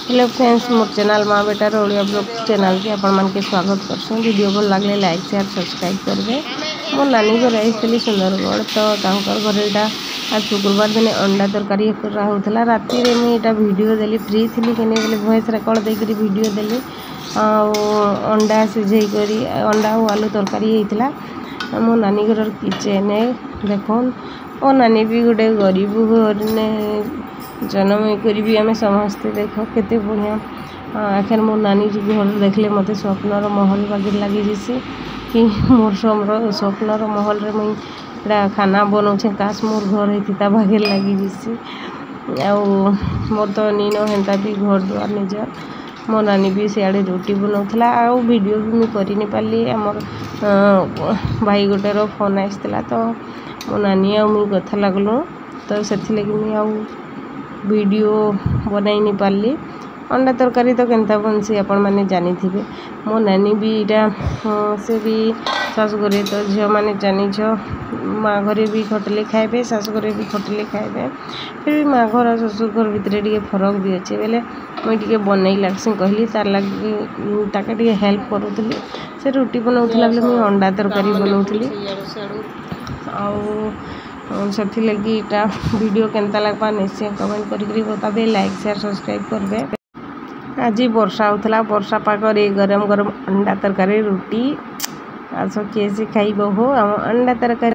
Hello friends, मोर channel माँ बेटार Odia blog channel के आपण मान के स्वागत करछन। वीडियो भल लागले लाइक शेयर सब्सक्राइब करबे। मोर नानी घर आइसली सुंदरगढ़ तो तांकर घर एटा आज शुक्रवार दिन अंडा तरकारी करा होतला। राति रे मी एटा वीडियो देली, फ्री थिली केने बोले वॉइस रिकॉर्ड दे करी वीडियो देली। अंडा सिझेई करी अंडा और आलू तरकारी हेतला। मो नानी घर किचन है देखन। ओ नानी भी गोटे गरीब घर ने जन्म करी आम समस्ते देख केते बढ़िया। आखिर मो नानी जी घर देखले मते स्वप्नर महल बागिर लगी जैसे कि मोर स्वप्नर महल रे मुई एटा खाना बनाऊे। काश मोर घर होता बागिर लगी जैसे। मोर तो नीन हेन्ता भी घर दुआर निजर। मो नानी भी सियाड़े रोटी बनाऊला। आ वीडियो भी मुझे कर नहीं पार्ली। आमर भाई गोटेर फोन आसला तो मो नानी आ मुई कथा लगलु तो से मुझे आ वीडियो बनाई नहीं पार्ली। अंडा तरकारी तो केनता बनसी आपण मैंने जानी थे। मो नानी भी इटा से भी शाशुघर तो झील मैंने जानी माँ घरे भी खटले खाए, शाशुघर भी खटले खाए। फिर भी माँ घर और शाशुघर भितर टे फरक भी अच्छे बेले मुझे बनई लगसी कहली तार लगे ताके हेल्प करूली। से रुटी बनाऊला बेले मुझे अंडा तरकारी बनाऊली। से लगी इटा वीडियो केनता लगवा निश्चय कमेंट करी बताबे, लाइक शेयर सब्सक्राइब करबे। आज वर्षा होता, वर्षा पागरे गरम गरम अंडा तरकारी रुटी आस किए से खाइब हो अंडा तरकारी।